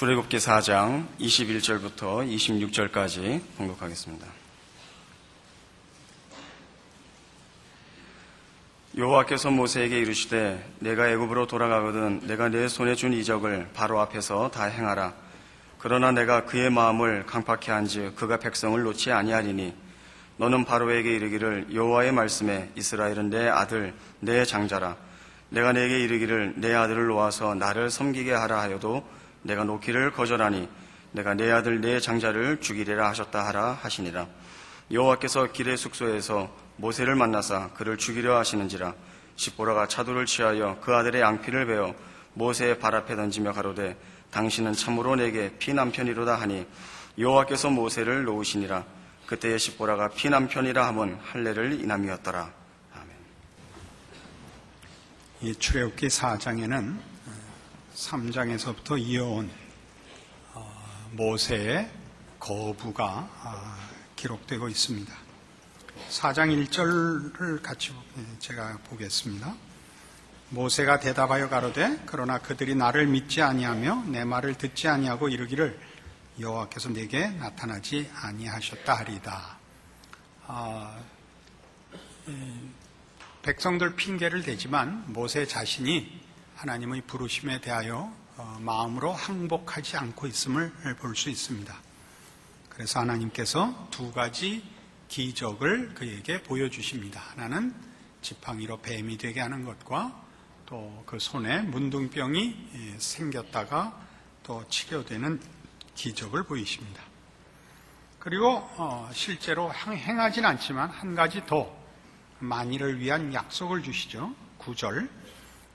출애굽기 4장 21절부터 26절까지 봉독하겠습니다. 여호와께서 모세에게 이르시되 내가 애굽으로 돌아가거든 내가 내 손에 준 이적을 바로 앞에서 다 행하라. 그러나 내가 그의 마음을 강팍케 한즉 그가 백성을 놓지 아니하리니 너는 바로에게 이르기를 여호와의 말씀에 이스라엘은 내 아들 내 장자라. 내가 내게 이르기를 내 아들을 놓아서 나를 섬기게 하라 하여도 내가 놓기를 거절하니 내가 내 아들 내 장자를 죽이리라 하셨다 하라 하시니라. 여호와께서 길의 숙소에서 모세를 만나사 그를 죽이려 하시는지라. 십보라가 차도를 취하여 그 아들의 양피를 베어 모세의 발 앞에 던지며 가로되 당신은 참으로 내게 피남편이로다 하니 여호와께서 모세를 놓으시니라. 그때에 십보라가 피남편이라 함은 할례를 인함이었더라. 아멘. 이 출애굽기 4장에는 3장에서부터 이어온 모세의 거부가 기록되고 있습니다. 4장 1절을 같이 제가 보겠습니다. 모세가 대답하여 가로되 그러나 그들이 나를 믿지 아니하며 내 말을 듣지 아니하고 이르기를 여호와께서 내게 나타나지 아니하셨다 하리이다. 백성들 핑계를 대지만 모세 자신이 하나님의 부르심에 대하여 마음으로 항복하지 않고 있음을 볼 수 있습니다. 그래서 하나님께서 두 가지 기적을 그에게 보여주십니다. 하나는 지팡이로 뱀이 되게 하는 것과 또 그 손에 문둥병이 생겼다가 또 치료되는 기적을 보이십니다. 그리고 실제로 행하진 않지만 한 가지 더 만일을 위한 약속을 주시죠. 9절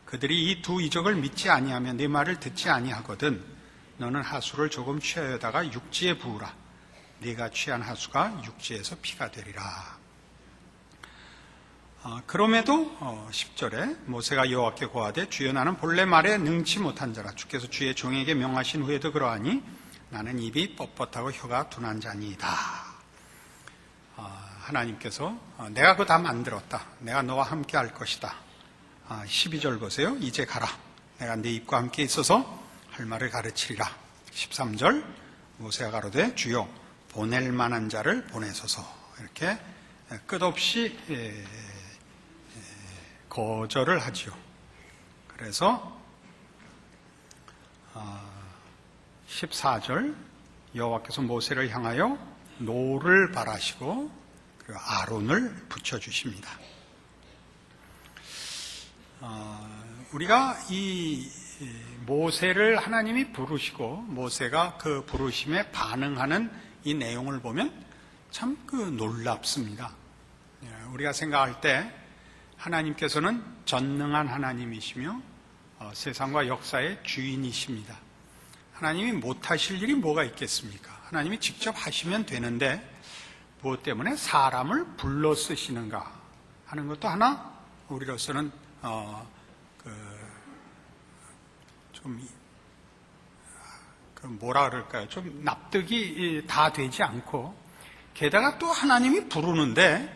그들이 이 두 이적을 믿지 아니하면 내 말을 듣지 아니하거든 너는 하수를 조금 취하여다가 육지에 부으라. 네가 취한 하수가 육지에서 피가 되리라. 그럼에도 10절에 모세가 여호와께 고하되 주여 나는 본래 말에 능치 못한 자라. 주께서 주의 종에게 명하신 후에도 그러하니 나는 입이 뻣뻣하고 혀가 둔한 자니이다. 하나님께서 내가 그거 다 만들었다. 내가 너와 함께 할 것이다. 12절 보세요. 이제 가라. 내가 네 입과 함께 있어서 할 말을 가르치리라. 13절 모세가 가로되 주여 보낼 만한 자를 보내소서. 이렇게 끝없이 거절을 하지요. 그래서 14절 여호와께서 모세를 향하여 노를 바라시고 그리고 아론을 붙여주십니다. 우리가 이 모세를 하나님이 부르시고 모세가 그 부르심에 반응하는 이 내용을 보면 참 놀랍습니다. 우리가 생각할 때 하나님께서는 전능한 하나님이시며 세상과 역사의 주인이십니다. 하나님이 못하실 일이 뭐가 있겠습니까? 하나님이 직접 하시면 되는데 무엇 때문에 사람을 불러 쓰시는가 하는 것도 하나 우리로서는 뭐라 그럴까요? 좀 납득이 다 되지 않고 게다가 또 하나님이 부르는데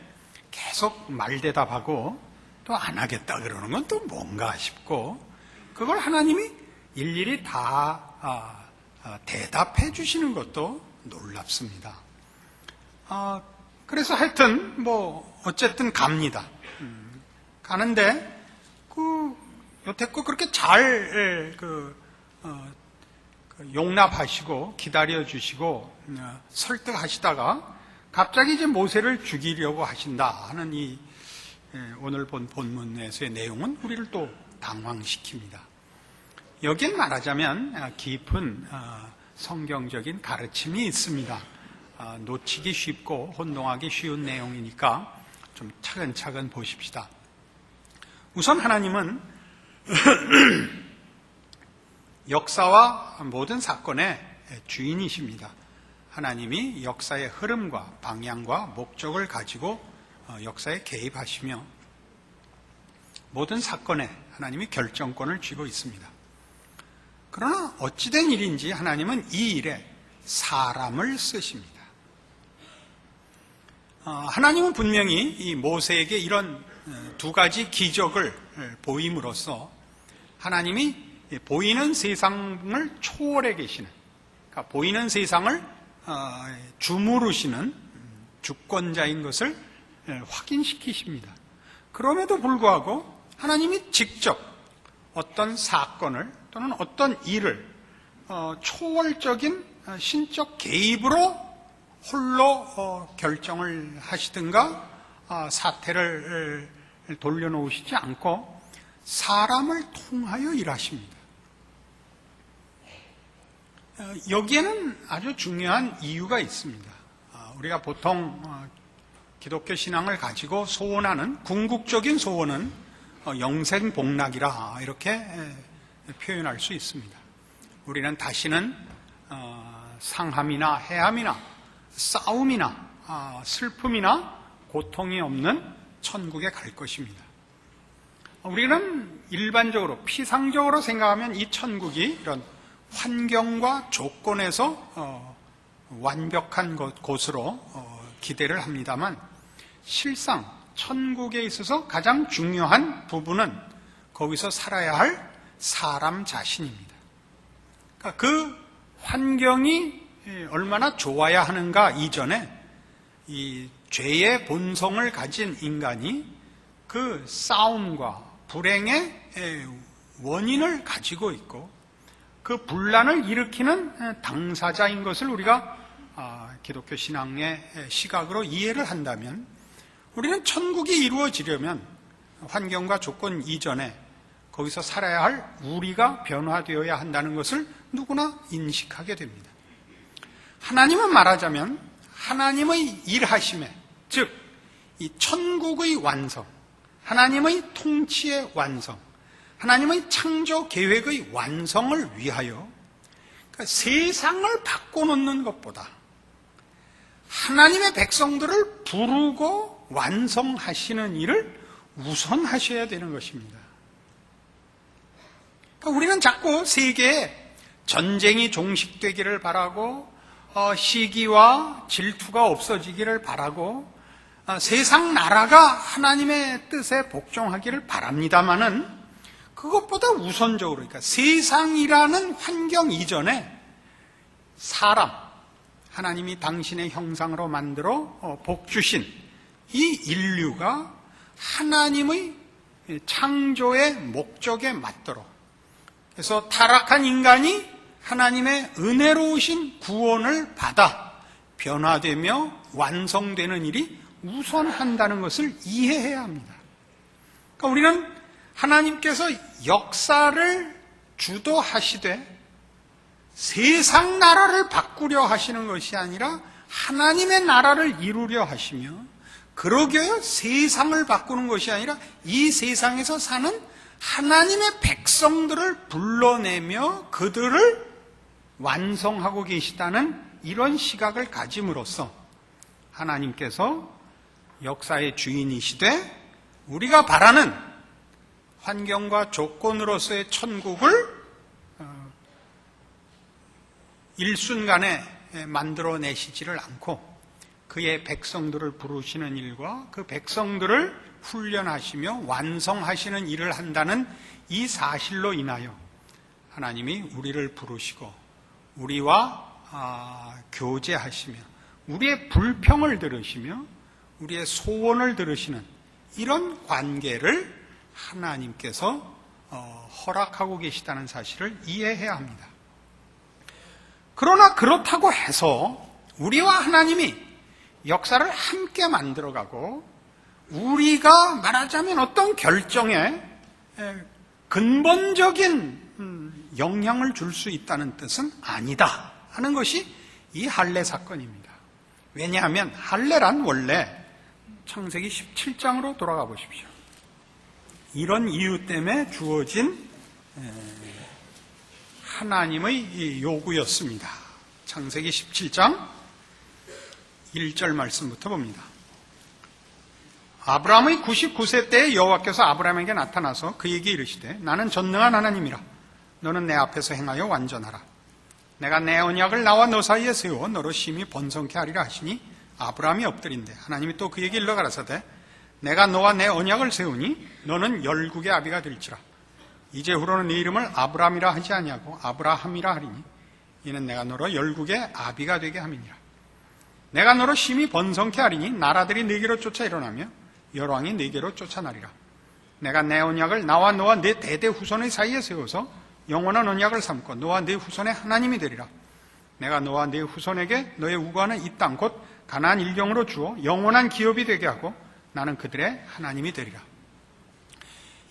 계속 말대답하고 또 안 하겠다 그러는 건 또 뭔가 싶고 그걸 하나님이 일일이 다 대답해 주시는 것도 놀랍습니다. 그래서 하여튼 어쨌든 갑니다. 가는데 여태껏 그렇게 잘 용납하시고 기다려주시고 설득하시다가 갑자기 이제 모세를 죽이려고 하신다 하는 이 오늘 본 본문에서의 내용은 우리를 또 당황시킵니다. 여긴 말하자면 깊은 성경적인 가르침이 있습니다. 놓치기 쉽고 혼동하기 쉬운 내용이니까 좀 차근차근 보십시다. 우선 하나님은 역사와 모든 사건의 주인이십니다. 하나님이 역사의 흐름과 방향과 목적을 가지고 역사에 개입하시며 모든 사건에 하나님이 결정권을 쥐고 있습니다. 그러나 어찌된 일인지 하나님은 이 일에 사람을 쓰십니다. 하나님은 분명히 이 모세에게 이런 두 가지 기적을 보임으로써 하나님이 보이는 세상을 초월해 계시는 그러니까 보이는 세상을 주무르시는 주권자인 것을 확인시키십니다. 그럼에도 불구하고 하나님이 직접 어떤 사건을 또는 어떤 일을 초월적인 신적 개입으로 홀로 결정을 하시든가 사태를 돌려놓으시지 않고 사람을 통하여 일하십니다. 여기에는 아주 중요한 이유가 있습니다. 우리가 보통 기독교 신앙을 가지고 소원하는 궁극적인 소원은 영생복락이라 이렇게 표현할 수 있습니다. 우리는 다시는 상함이나 해함이나 싸움이나 슬픔이나 고통이 없는 천국에 갈 것입니다. 우리는 일반적으로 피상적으로 생각하면 이 천국이 이런 환경과 조건에서 완벽한 곳으로 기대를 합니다만 실상 천국에 있어서 가장 중요한 부분은 거기서 살아야 할 사람 자신입니다. 그러니까 그 환경이 얼마나 좋아야 하는가 이전에 이 죄의 본성을 가진 인간이 그 싸움과 불행의 원인을 가지고 있고 그 분란을 일으키는 당사자인 것을 우리가 기독교 신앙의 시각으로 이해를 한다면 우리는 천국이 이루어지려면 환경과 조건 이전에 거기서 살아야 할 우리가 변화되어야 한다는 것을 누구나 인식하게 됩니다. 하나님은 말하자면 하나님의 일하심에, 즉 이 천국의 완성, 하나님의 통치의 완성, 하나님의 창조 계획의 완성을 위하여 그러니까 세상을 바꿔놓는 것보다 하나님의 백성들을 부르고 완성하시는 일을 우선하셔야 되는 것입니다. 그러니까 우리는 자꾸 세계에 전쟁이 종식되기를 바라고 시기와 질투가 없어지기를 바라고 세상 나라가 하나님의 뜻에 복종하기를 바랍니다마는 그것보다 우선적으로 그러니까 세상이라는 환경 이전에 사람, 하나님이 당신의 형상으로 만들어 복 주신 이 인류가 하나님의 창조의 목적에 맞도록 그래서 타락한 인간이 하나님의 은혜로우신 구원을 받아 변화되며 완성되는 일이 우선한다는 것을 이해해야 합니다. 그러니까 우리는 하나님께서 역사를 주도하시되 세상 나라를 바꾸려 하시는 것이 아니라 하나님의 나라를 이루려 하시며 그러게요 세상을 바꾸는 것이 아니라 이 세상에서 사는 하나님의 백성들을 불러내며 그들을 완성하고 계시다는 이런 시각을 가짐으로써 하나님께서 역사의 주인이시되 우리가 바라는 환경과 조건으로서의 천국을 일순간에 만들어내시지를 않고 그의 백성들을 부르시는 일과 그 백성들을 훈련하시며 완성하시는 일을 한다는 이 사실로 인하여 하나님이 우리를 부르시고 우리와 교제하시며 우리의 불평을 들으시며 우리의 소원을 들으시는 이런 관계를 하나님께서 허락하고 계시다는 사실을 이해해야 합니다. 그러나 그렇다고 해서 우리와 하나님이 역사를 함께 만들어가고 우리가 말하자면 어떤 결정에 근본적인 영향을 줄 수 있다는 뜻은 아니다 하는 것이 이 할례 사건입니다. 왜냐하면 할례란 원래 창세기 17장으로 돌아가 보십시오. 이런 이유 때문에 주어진 하나님의 요구였습니다. 창세기 17장 1절 말씀부터 봅니다. 아브라함의 99세 때에 여호와께서 아브라함에게 나타나서 그에게 이르시되 나는 전능한 하나님이라 너는 내 앞에서 행하여 완전하라. 내가 내 언약을 나와 너 사이에 세워 너로 심히 번성케 하리라 하시니 아브라함이 엎드린대. 하나님이 또 그에게 일러 가라사대 내가 너와 내 언약을 세우니 너는 열국의 아비가 될지라. 이제후로는 네 이름을 아브라함이라 하지 아니하고 아브라함이라 하리니 이는 내가 너로 열국의 아비가 되게 함이니라. 내가 너로 심히 번성케 하리니 나라들이 네게로 쫓아 일어나며 열왕이 네게로 쫓아나리라. 내가 내 언약을 나와 너와 내 대대 후손의 사이에 세워서 영원한 언약을 삼고 너와 네 후손의 하나님이 되리라. 내가 너와 네 후손에게 너의 우거하는 이 땅 곧 가나안 일경으로 주어 영원한 기업이 되게 하고 나는 그들의 하나님이 되리라.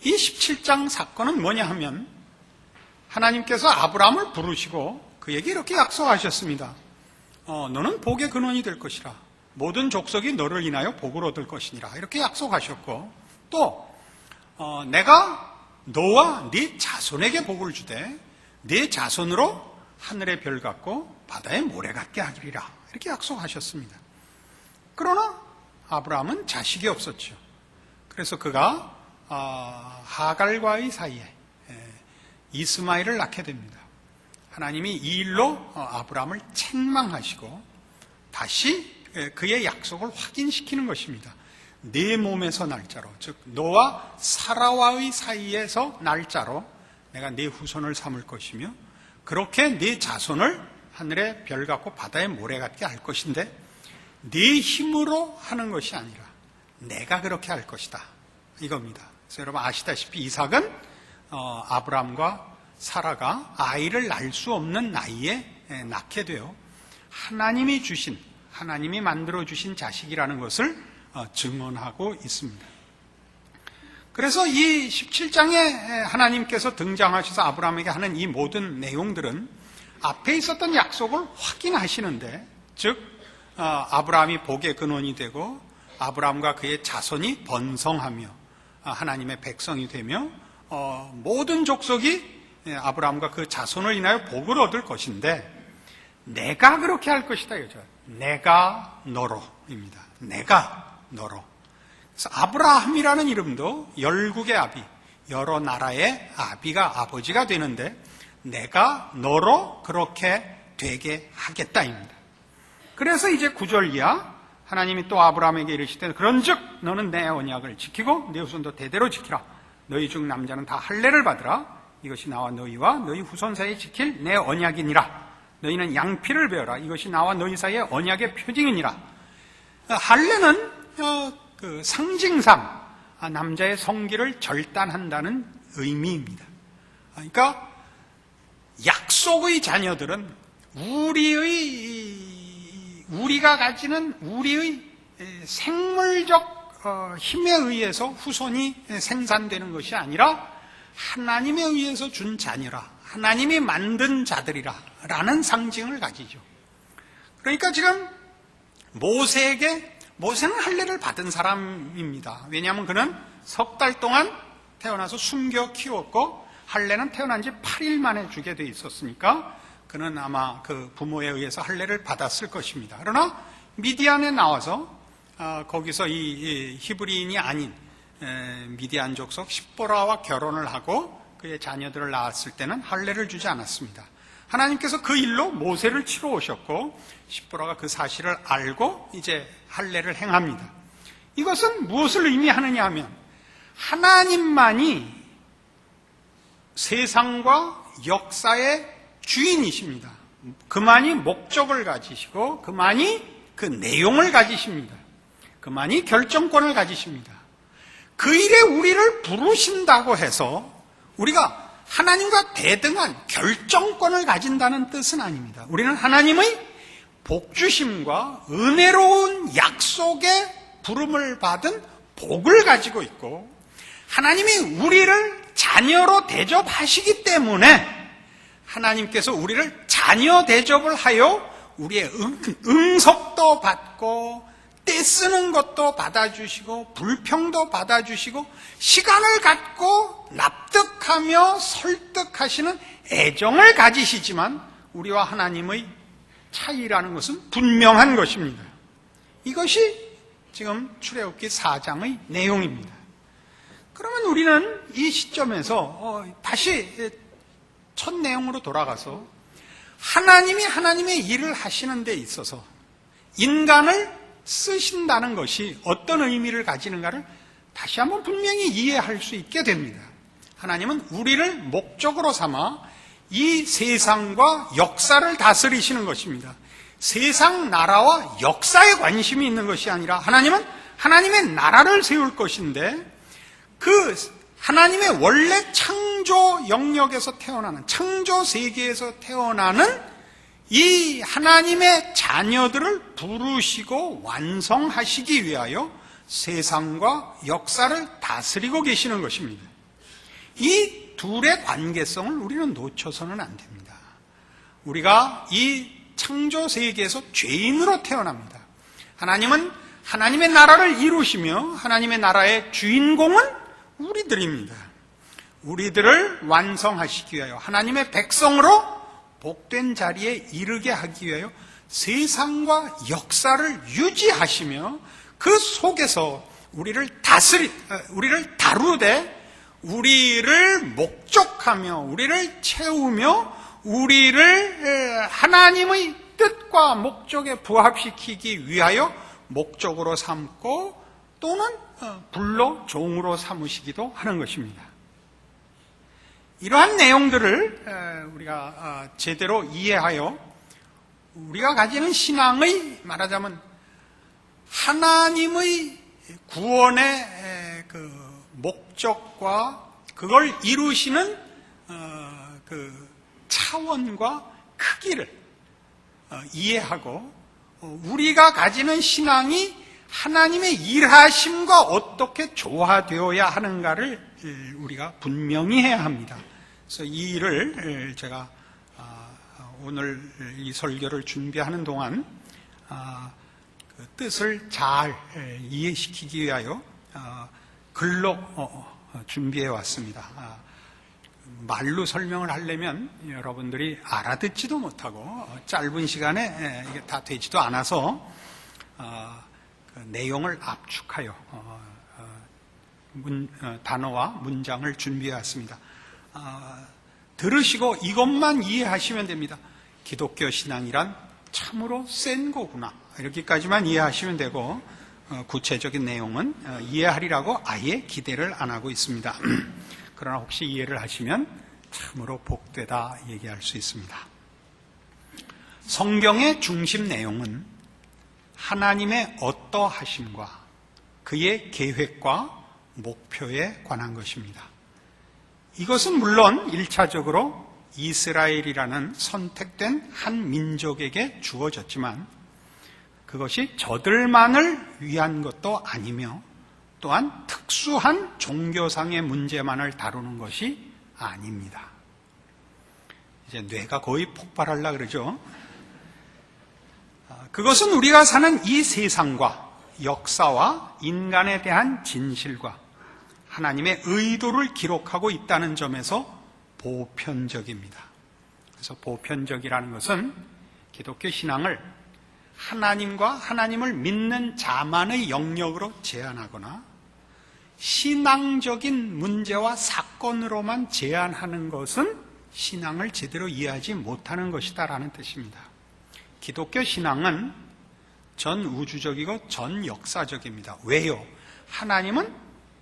이 17장 사건은 뭐냐 하면 하나님께서 아브라함을 부르시고 그에게 이렇게 약속하셨습니다. 너는 복의 근원이 될 것이라. 모든 족속이 너를 인하여 복을 얻을 것이니라. 이렇게 약속하셨고 또 내가 너와 네 자손에게 복을 주되 네 자손으로 하늘의 별 같고 바다의 모래 같게 하리라. 이렇게 약속하셨습니다. 그러나 아브라함은 자식이 없었죠. 그래서 그가 하갈과의 사이에 이스마엘을 낳게 됩니다. 하나님이 이 일로 아브라함을 책망하시고 다시 그의 약속을 확인시키는 것입니다. 네 몸에서 날짜로, 즉 너와 사라와의 사이에서 날짜로 내가 네 후손을 삼을 것이며 그렇게 네 자손을 하늘의 별 같고 바다의 모래 같게 할 것인데 네 힘으로 하는 것이 아니라 내가 그렇게 할 것이다. 이겁니다. 그래서 여러분 아시다시피 이삭은 아브라함과 사라가 아이를 낳을 수 없는 나이에 낳게 되어 하나님이 주신, 하나님이 만들어 주신 자식이라는 것을 증언하고 있습니다. 그래서 이 17장에 하나님께서 등장하셔서 아브라함에게 하는 이 모든 내용들은 앞에 있었던 약속을 확인하시는데, 즉 아브라함이 복의 근원이 되고 아브라함과 그의 자손이 번성하며 하나님의 백성이 되며 모든 족속이 아브라함과 그 자손을 인하여 복을 얻을 것인데 내가 그렇게 할 것이다 이거죠. 내가 너로입니다. 내가 너로. 그래서 아브라함이라는 이름도 열국의 아비, 여러 나라의 아비가 아버지가 되는데 내가 너로 그렇게 되게 하겠다입니다. 그래서 이제 9절 이하 하나님이 또 아브라함에게 이르시되 그런즉 너는 내 언약을 지키고 내 후손도 대대로 지키라. 너희 중 남자는 다 할례를 받으라. 이것이 나와 너희와 너희 후손 사이에 지킬 내 언약이니라. 너희는 양피를 베어라. 이것이 나와 너희 사이의 언약의 표징이니라. 할례는 그 상징상 남자의 성기를 절단한다는 의미입니다. 그러니까 약속의 자녀들은 우리가 가지는 우리의 생물적 힘에 의해서 후손이 생산되는 것이 아니라 하나님에 의해서 준 자녀라, 하나님이 만든 자들이라 라는 상징을 가지죠. 그러니까 지금 모세는 할례를 받은 사람입니다. 왜냐하면 그는 석 달 동안 태어나서 숨겨 키웠고 할례는 태어난 지 8일 만에 주게 돼 있었으니까 그는 아마 그 부모에 의해서 할례를 받았을 것입니다. 그러나 미디안에 나와서 거기서 이 히브리인이 아닌 미디안 족속 십보라와 결혼을 하고 그의 자녀들을 낳았을 때는 할례를 주지 않았습니다. 하나님께서 그 일로 모세를 치러 오셨고 십보라가 그 사실을 알고 이제 할례를 행합니다. 이것은 무엇을 의미하느냐 하면 하나님만이 세상과 역사의 주인이십니다. 그만이 목적을 가지시고 그만이 그 내용을 가지십니다. 그만이 결정권을 가지십니다. 그 일에 우리를 부르신다고 해서 우리가 하나님과 대등한 결정권을 가진다는 뜻은 아닙니다. 우리는 하나님의 복주심과 은혜로운 약속의 부름을 받은 복을 가지고 있고 하나님이 우리를 자녀로 대접하시기 때문에 하나님께서 우리를 자녀 대접을 하여 우리의 응석도 받고 떼쓰는 것도 받아주시고 불평도 받아주시고 시간을 갖고 납득하며 설득하시는 애정을 가지시지만 우리와 하나님의 차이라는 것은 분명한 것입니다. 이것이 지금 출애굽기 4장의 내용입니다. 그러면 우리는 이 시점에서 다시 첫 내용으로 돌아가서 하나님이 하나님의 일을 하시는 데 있어서 인간을 쓰신다는 것이 어떤 의미를 가지는가를 다시 한번 분명히 이해할 수 있게 됩니다. 하나님은 우리를 목적으로 삼아 이 세상과 역사를 다스리시는 것입니다. 세상 나라와 역사에 관심이 있는 것이 아니라 하나님은 하나님의 나라를 세울 것인데 그 하나님의 원래 창조 영역에서 태어나는 창조 세계에서 태어나는 이 하나님의 자녀들을 부르시고 완성하시기 위하여 세상과 역사를 다스리고 계시는 것입니다. 이 둘의 관계성을 우리는 놓쳐서는 안 됩니다. 우리가 이 창조 세계에서 죄인으로 태어납니다. 하나님은 하나님의 나라를 이루시며 하나님의 나라의 주인공은 우리들입니다. 우리들을 완성하시기 위하여 하나님의 백성으로 복된 자리에 이르게 하기 위하여 세상과 역사를 유지하시며 그 속에서 우리를 다루되 우리를 목적하며 우리를 채우며 우리를 하나님의 뜻과 목적에 부합시키기 위하여 목적으로 삼고 또는 불로 종으로 삼으시기도 하는 것입니다. 이러한 내용들을 우리가 제대로 이해하여 우리가 가지는 신앙의 말하자면 하나님의 구원의 그 목적과 그걸 이루시는 그 차원과 크기를 이해하고 우리가 가지는 신앙이 하나님의 일하심과 어떻게 조화되어야 하는가를 우리가 분명히 해야 합니다. 그래서 이 일을 제가 오늘 이 설교를 준비하는 동안 그 뜻을 잘 이해시키기 위하여 글로 준비해 왔습니다. 말로 설명을 하려면 여러분들이 알아듣지도 못하고 짧은 시간에 이게 다 되지도 않아서 그 내용을 압축하여 단어와 문장을 준비해 왔습니다. 들으시고 이것만 이해하시면 됩니다. 기독교 신앙이란 참으로 센 거구나. 이렇게까지만 이해하시면 되고 구체적인 내용은 이해하리라고 아예 기대를 안 하고 있습니다. 그러나 혹시 이해를 하시면 참으로 복되다 얘기할 수 있습니다. 성경의 중심 내용은 하나님의 어떠하심과 그의 계획과 목표에 관한 것입니다. 이것은 물론 1차적으로 이스라엘이라는 선택된 한 민족에게 주어졌지만 그것이 저들만을 위한 것도 아니며 또한 특수한 종교상의 문제만을 다루는 것이 아닙니다. 이제 뇌가 거의 폭발하려고 그러죠. 그것은 우리가 사는 이 세상과 역사와 인간에 대한 진실과 하나님의 의도를 기록하고 있다는 점에서 보편적입니다. 그래서 보편적이라는 것은 기독교 신앙을 하나님과 하나님을 믿는 자만의 영역으로 제한하거나 신앙적인 문제와 사건으로만 제한하는 것은 신앙을 제대로 이해하지 못하는 것이다라는 뜻입니다. 기독교 신앙은 전 우주적이고 전 역사적입니다. 왜요? 하나님은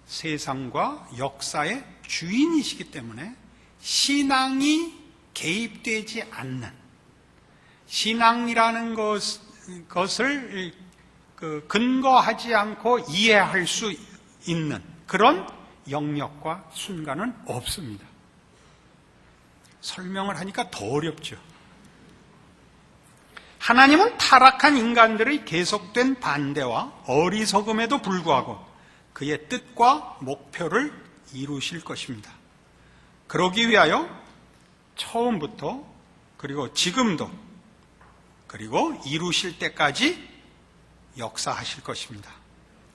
세상과 역사의 주인이시기 때문에 신앙이 개입되지 않는 신앙이라는 것을 근거하지 않고 이해할 수 있는 그런 영역과 순간은 없습니다. 설명을 하니까 더 어렵죠. 하나님은 타락한 인간들의 계속된 반대와 어리석음에도 불구하고 그의 뜻과 목표를 이루실 것입니다. 그러기 위하여 처음부터 그리고 지금도 그리고 이루실 때까지 역사하실 것입니다.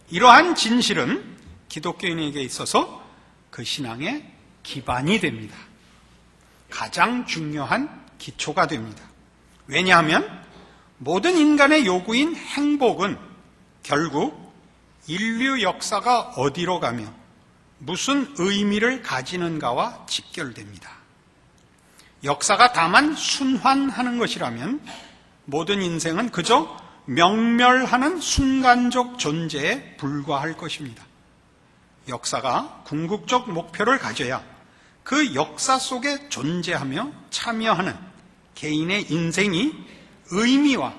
이러한 진실은 기독교인에게 있어서 그 신앙의 기반이 됩니다. 가장 중요한 기초가 됩니다. 왜냐하면 모든 인간의 요구인 행복은 결국 인류 역사가 어디로 가며 무슨 의미를 가지는가와 직결됩니다. 역사가 다만 순환하는 것이라면 모든 인생은 그저 명멸하는 순간적 존재에 불과할 것입니다. 역사가 궁극적 목표를 가져야 그 역사 속에 존재하며 참여하는 개인의 인생이 의미와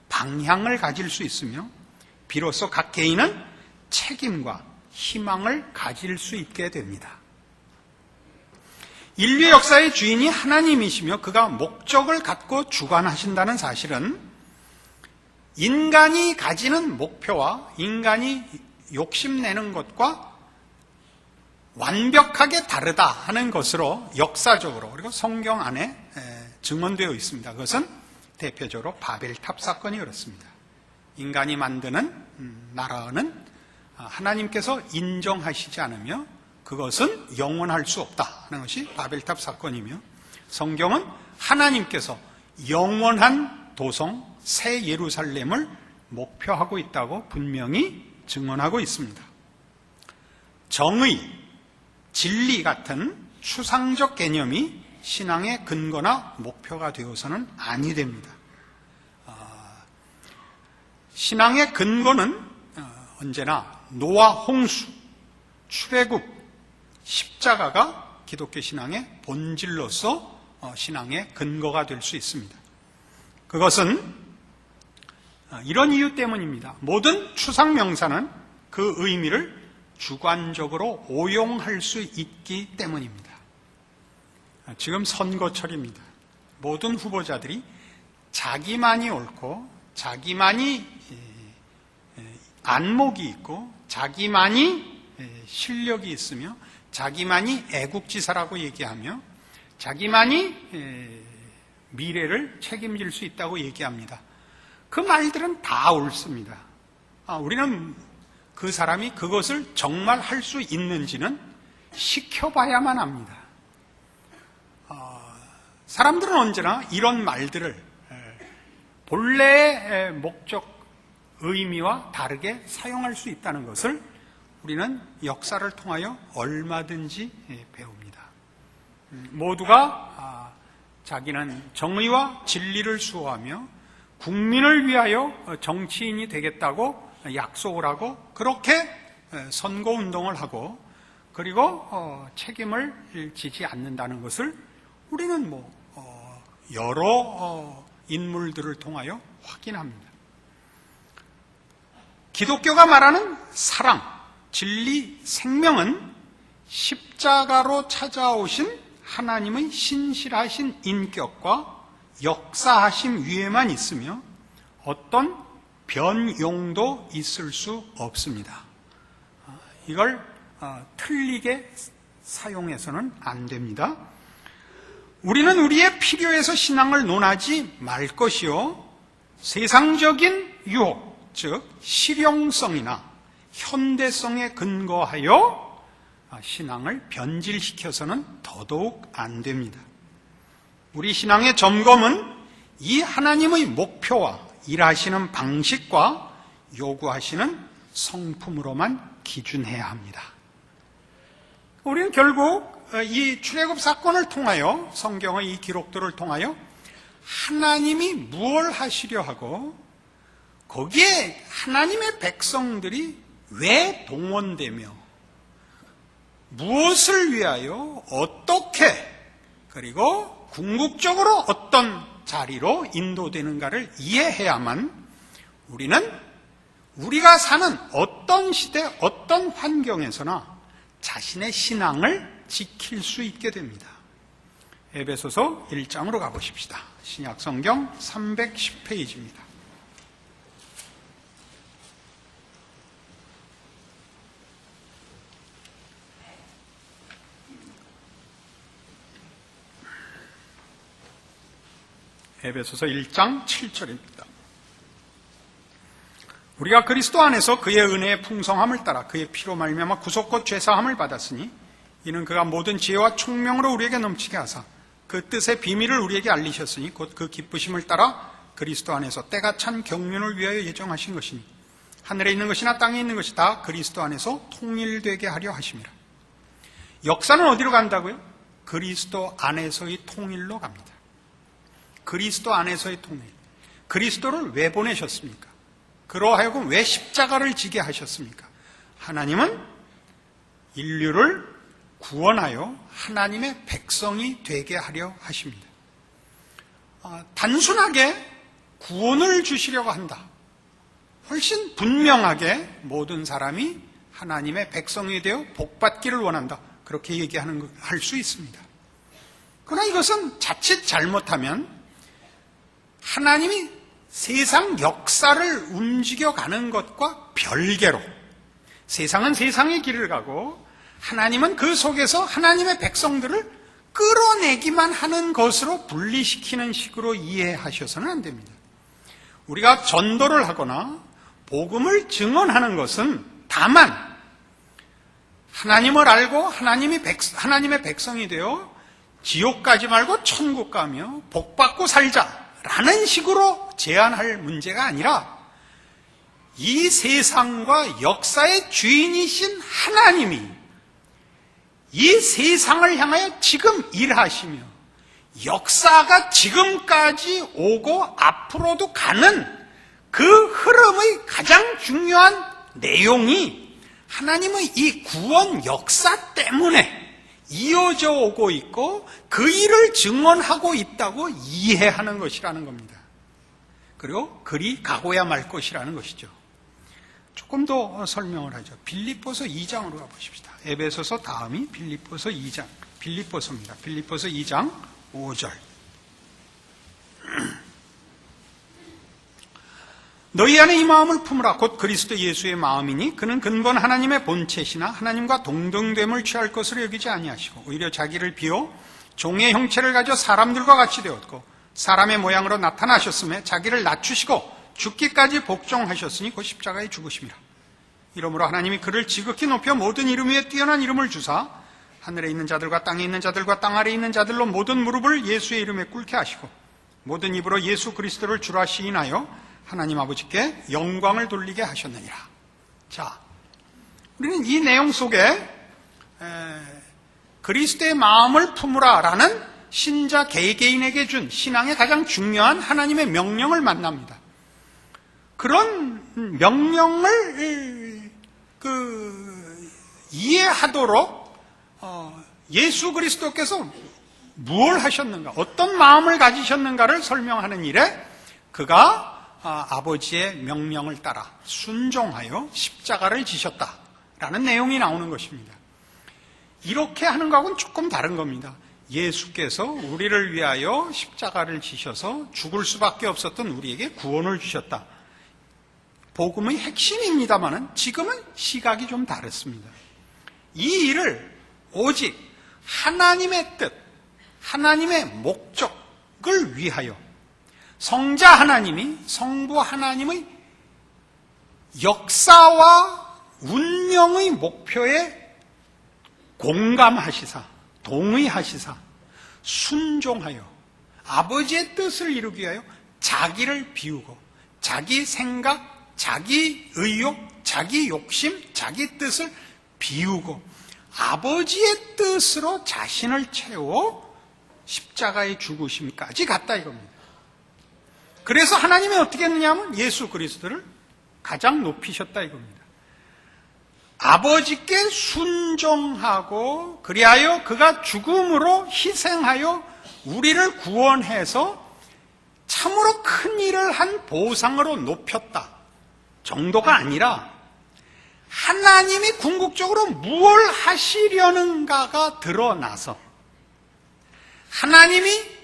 방향을 가질 수 있으며 비로소 각 개인은 책임과 희망을 가질 수 있게 됩니다. 인류의 역사의 주인이 하나님이시며 그가 목적을 갖고 주관하신다는 사실은 인간이 가지는 목표와 인간이 욕심내는 것과 완벽하게 다르다 하는 것으로 역사적으로 그리고 성경 안에 증언되어 있습니다. 그것은 대표적으로 바벨탑 사건이 그렇습니다. 인간이 만드는 나라는 하나님께서 인정하시지 않으며 그것은 영원할 수 없다 하는 것이 바벨탑 사건이며 성경은 하나님께서 영원한 도성 새 예루살렘을 목표하고 있다고 분명히 증언하고 있습니다. 정의, 진리 같은 추상적 개념이 신앙의 근거나 목표가 되어서는 아니 됩니다. 신앙의 근거는 언제나 노아 홍수, 출애굽, 십자가가 기독교 신앙의 본질로서 신앙의 근거가 될 수 있습니다. 그것은 이런 이유 때문입니다. 모든 추상 명사는 그 의미를 주관적으로 오용할 수 있기 때문입니다. 지금 선거철입니다. 모든 후보자들이 자기만이 옳고 자기만이 안목이 있고 자기만이 실력이 있으며 자기만이 애국지사라고 얘기하며 자기만이 미래를 책임질 수 있다고 얘기합니다. 그 말들은 다 옳습니다. 우리는 그 사람이 그것을 정말 할 수 있는지는 시켜봐야만 합니다. 사람들은 언제나 이런 말들을 본래의 목적, 의미와 다르게 사용할 수 있다는 것을 우리는 역사를 통하여 얼마든지 배웁니다. 모두가 자기는 정의와 진리를 수호하며 국민을 위하여 정치인이 되겠다고 약속을 하고 그렇게 선거운동을 하고 그리고 책임을 지지 않는다는 것을 우리는 여러 인물들을 통하여 확인합니다. 기독교가 말하는 사랑, 진리, 생명은 십자가로 찾아오신 하나님의 신실하신 인격과 역사하심 위에만 있으며 어떤 변용도 있을 수 없습니다. 이걸 틀리게 사용해서는 안 됩니다. 우리는 우리의 필요에서 신앙을 논하지 말 것이요 세상적인 유혹, 즉 실용성이나 현대성에 근거하여 신앙을 변질시켜서는 더더욱 안 됩니다. 우리 신앙의 점검은 이 하나님의 목표와 일하시는 방식과 요구하시는 성품으로만 기준해야 합니다. 우리는 결국 이 출애굽 사건을 통하여 성경의 이 기록들을 통하여 하나님이 무엇을 하시려 하고 거기에 하나님의 백성들이 왜 동원되며 무엇을 위하여 어떻게 그리고 궁극적으로 어떤 자리로 인도되는가를 이해해야만 우리는 우리가 사는 어떤 시대 어떤 환경에서나 자신의 신앙을 지킬 수 있게 됩니다. 에베소서 1장으로 가보십시다. 신약성경 310페이지입니다. 에베소서 1장 7절입니다. 우리가 그리스도 안에서 그의 은혜의 풍성함을 따라 그의 피로 말미암아 구속과 죄사함을 받았으니 이는 그가 모든 지혜와 총명으로 우리에게 넘치게 하사 그 뜻의 비밀을 우리에게 알리셨으니 곧 그 기쁘심을 따라 그리스도 안에서 때가 찬 경륜을 위하여 예정하신 것이니 하늘에 있는 것이나 땅에 있는 것이 다 그리스도 안에서 통일되게 하려 하심이라. 역사는 어디로 간다고요? 그리스도 안에서의 통일로 갑니다. 그리스도 안에서의 통일. 그리스도를 왜 보내셨습니까? 그러하여금 왜 십자가를 지게 하셨습니까? 하나님은 인류를 구원하여 하나님의 백성이 되게 하려 하십니다. 단순하게 구원을 주시려고 한다. 훨씬 분명하게 모든 사람이 하나님의 백성이 되어 복받기를 원한다. 그렇게 할 수 있습니다. 그러나 이것은 자칫 잘못하면 하나님이 세상 역사를 움직여가는 것과 별개로 세상은 세상의 길을 가고 하나님은 그 속에서 하나님의 백성들을 끌어내기만 하는 것으로 분리시키는 식으로 이해하셔서는 안 됩니다. 우리가 전도를 하거나 복음을 증언하는 것은 다만 하나님을 알고 하나님의 백성이 되어 지옥 가지 말고 천국 가며 복받고 살자라는 식으로 제안할 문제가 아니라 이 세상과 역사의 주인이신 하나님이 이 세상을 향하여 지금 일하시며 역사가 지금까지 오고 앞으로도 가는 그 흐름의 가장 중요한 내용이 하나님의 이 구원 역사 때문에 이어져 오고 있고 그 일을 증언하고 있다고 이해하는 것이라는 겁니다. 그리고 그리 가고야 말 것이라는 것이죠. 조금 더 설명을 하죠. 빌립보서 2장으로 가보십시다. 에베소서 다음이 빌립보서 2장, 빌립보서입니다. 빌립보서 2장 5절. 너희 안에 이 마음을 품으라. 곧 그리스도 예수의 마음이니 그는 근본 하나님의 본체시나 하나님과 동등됨을 취할 것으로 여기지 아니하시고 오히려 자기를 비워 종의 형체를 가져 사람들과 같이 되었고 사람의 모양으로 나타나셨음에 자기를 낮추시고 죽기까지 복종하셨으니 곧 십자가에 죽으심이라. 이러므로 하나님이 그를 지극히 높여 모든 이름 위에 뛰어난 이름을 주사 하늘에 있는 자들과 땅에 있는 자들과 땅 아래에 있는 자들로 모든 무릎을 예수의 이름에 꿇게 하시고 모든 입으로 예수 그리스도를 주라 시인하여 하나님 아버지께 영광을 돌리게 하셨느니라. 자, 우리는 이 내용 속에 그리스도의 마음을 품으라라는 신자 개개인에게 준 신앙의 가장 중요한 하나님의 명령을 만납니다. 그런 명령을 이해하도록 예수 그리스도께서 무엇을 하셨는가, 어떤 마음을 가지셨는가를 설명하는 일에 그가 아버지의 명령을 따라 순종하여 십자가를 지셨다라는 내용이 나오는 것입니다. 이렇게 하는 것하고는 조금 다른 겁니다. 예수께서 우리를 위하여 십자가를 지셔서 죽을 수밖에 없었던 우리에게 구원을 주셨다. 복음의 핵심입니다만은 지금은 시각이 좀 다릅니다. 이 일을 오직 하나님의 뜻, 하나님의 목적을 위하여 성자 하나님이 성부 하나님의 역사와 운명의 목표에 공감하시사, 동의하시사, 순종하여 아버지의 뜻을 이루기 위하여 자기를 비우고 자기 생각, 자기 의욕, 자기 욕심, 자기 뜻을 비우고 아버지의 뜻으로 자신을 채워 십자가의 죽으심까지 갔다 이겁니다. 그래서 하나님이 어떻게 했느냐면 예수 그리스도를 가장 높이셨다 이겁니다. 아버지께 순종하고 그리하여 그가 죽음으로 희생하여 우리를 구원해서 참으로 큰 일을 한 보상으로 높였다 정도가 아니라 하나님이 궁극적으로 무엇을 하시려는가가 드러나서 하나님이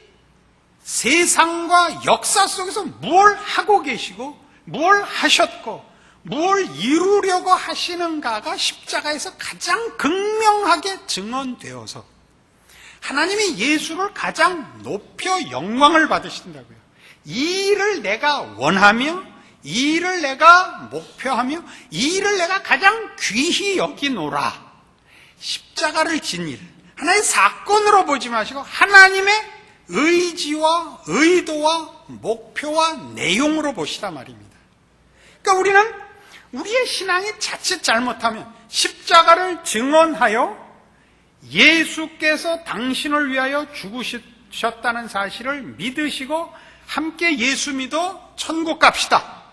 세상과 역사 속에서 뭘 하고 계시고 뭘 하셨고 뭘 이루려고 하시는가가 십자가에서 가장 극명하게 증언되어서 하나님이 예수를 가장 높여 영광을 받으신다고요. 이 일을 내가 원하며 이 일을 내가 목표하며 이 일을 내가 가장 귀히 여기노라. 십자가를 진 일, 하나의 사건으로 보지 마시고 하나님의 의지와 의도와 목표와 내용으로 보시라 말입니다. 그러니까 우리는 우리의 신앙이 자칫 잘못하면 십자가를 증언하여 예수께서 당신을 위하여 죽으셨다는 사실을 믿으시고 함께 예수 믿어 천국 갑시다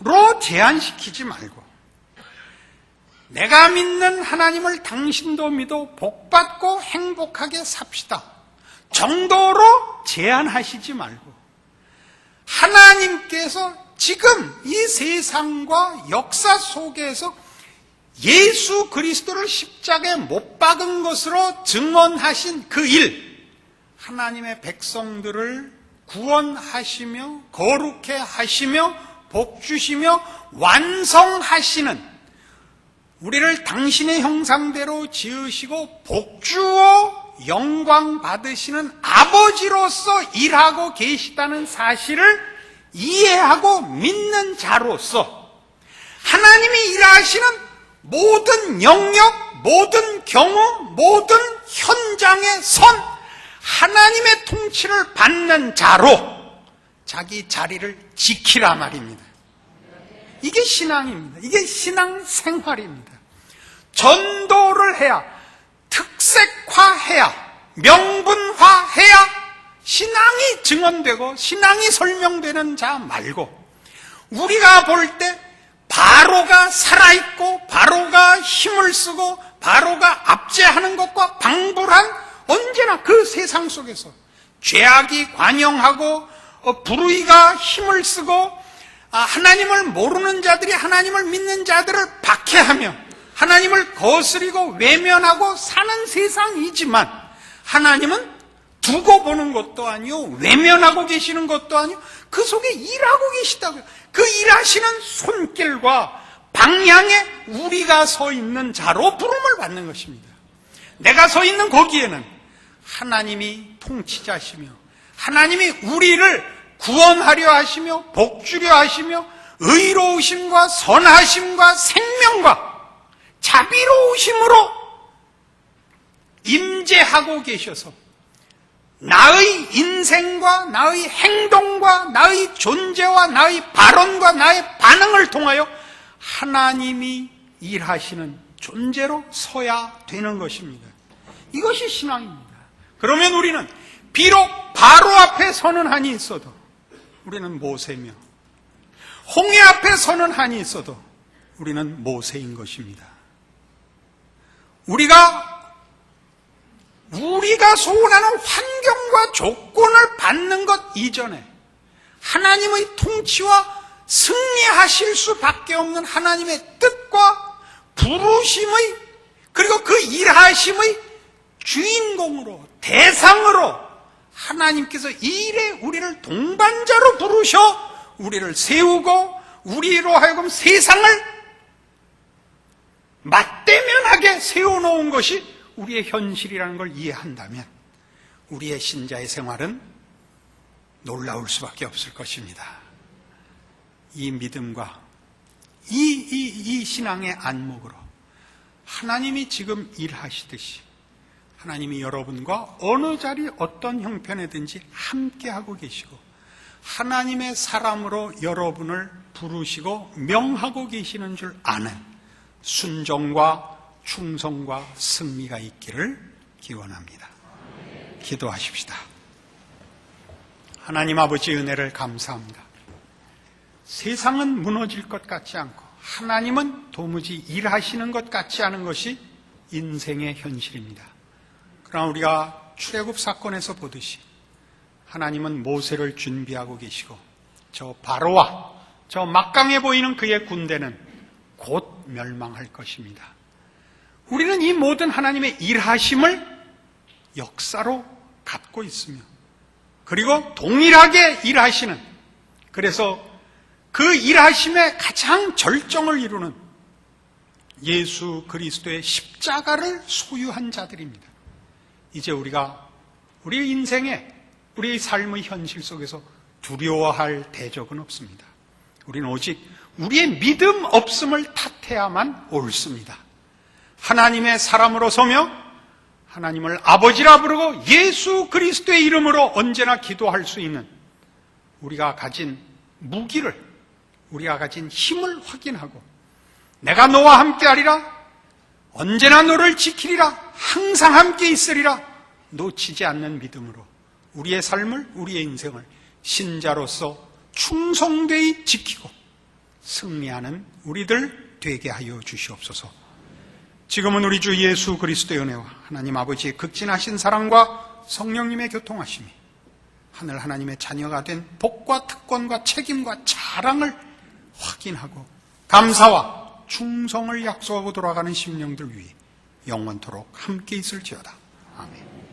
로 제한시키지 말고 내가 믿는 하나님을 당신도 믿어 복받고 행복하게 삽시다 정도로 제한하시지 말고, 하나님께서 지금 이 세상과 역사 속에서 예수 그리스도를 십자가에 못 박은 것으로 증언하신 그 일, 하나님의 백성들을 구원하시며 거룩해 하시며 복 주시며 완성하시는, 우리를 당신의 형상대로 지으시고 복주어 영광 받으시는 아버지로서 일하고 계시다는 사실을 이해하고 믿는 자로서, 하나님이 일하시는 모든 영역, 모든 경우, 모든 현장의 선, 하나님의 통치를 받는 자로 자기 자리를 지키라 말입니다. 이게 신앙입니다. 이게 신앙생활입니다. 전도를 해야, 특색화해야, 명분화해야 신앙이 증언되고 신앙이 설명되는 자 말고, 우리가 볼 때 바로가 살아있고 바로가 힘을 쓰고 바로가 압제하는 것과 방불한, 언제나 그 세상 속에서 죄악이 관영하고 불의가 힘을 쓰고 하나님을 모르는 자들이 하나님을 믿는 자들을 박해하며 하나님을 거스리고 외면하고 사는 세상이지만, 하나님은 두고 보는 것도 아니요 외면하고 계시는 것도 아니요 그 속에 일하고 계시다고요. 그 일하시는 손길과 방향에 우리가 서 있는 자로 부름을 받는 것입니다. 내가 서 있는 거기에는 하나님이 통치자시며 하나님이 우리를 구원하려 하시며 복주려 하시며 의로우심과 선하심과 생명과 자비로우심으로 임재하고 계셔서 나의 인생과 나의 행동과 나의 존재와 나의 발언과 나의 반응을 통하여 하나님이 일하시는 존재로 서야 되는 것입니다. 이것이 신앙입니다. 그러면 우리는 비록 바로 앞에 서는 한이 있어도 우리는 모세며, 홍해 앞에 서는 한이 있어도 우리는 모세인 것입니다. 우리가 소원하는 환경과 조건을 받는 것 이전에 하나님의 통치와 승리하실 수밖에 없는 하나님의 뜻과 부르심의, 그리고 그 일하심의 주인공으로, 대상으로 하나님께서 이 일에 우리를 동반자로 부르셔 우리를 세우고 우리로 하여금 세상을 맞대면하게 세워놓은 것이 우리의 현실이라는 걸 이해한다면 우리의 신자의 생활은 놀라울 수밖에 없을 것입니다. 이 믿음과 이 신앙의 안목으로 하나님이 지금 일하시듯이 하나님이 여러분과 어느 자리 어떤 형편이든지 함께하고 계시고 하나님의 사람으로 여러분을 부르시고 명하고 계시는 줄 아는 순종과 충성과 승리가 있기를 기원합니다. 기도하십시다. 하나님 아버지 은혜를 감사합니다. 세상은 무너질 것 같지 않고 하나님은 도무지 일하시는 것 같지 않은 것이 인생의 현실입니다. 그러나 우리가 출애굽 사건에서 보듯이 하나님은 모세를 준비하고 계시고 저 바로와 저 막강해 보이는 그의 군대는 곧 멸망할 것입니다. 우리는 이 모든 하나님의 일하심을 역사로 갖고 있으며, 그리고 동일하게 일하시는, 그래서 그 일하심의 가장 절정을 이루는 예수 그리스도의 십자가를 소유한 자들입니다. 이제 우리가 우리의 인생에, 우리의 삶의 현실 속에서 두려워할 대적은 없습니다. 우리는 오직 우리의 믿음 없음을 탓해야만 옳습니다. 하나님의 사람으로 서며 하나님을 아버지라 부르고 예수 그리스도의 이름으로 언제나 기도할 수 있는 우리가 가진 무기를, 우리가 가진 힘을 확인하고 내가 너와 함께하리라, 언제나 너를 지키리라, 항상 함께 있으리라 놓치지 않는 믿음으로 우리의 삶을, 우리의 인생을 신자로서 충성되이 지키고 승리하는 우리들 되게 하여 주시옵소서. 지금은 우리 주 예수 그리스도의 은혜와 하나님 아버지의 극진하신 사랑과 성령님의 교통하심이 하늘 하나님의 자녀가 된 복과 특권과 책임과 자랑을 확인하고 감사와 충성을 약속하고 돌아가는 심령들 위해 영원토록 함께 있을지어다. 아멘.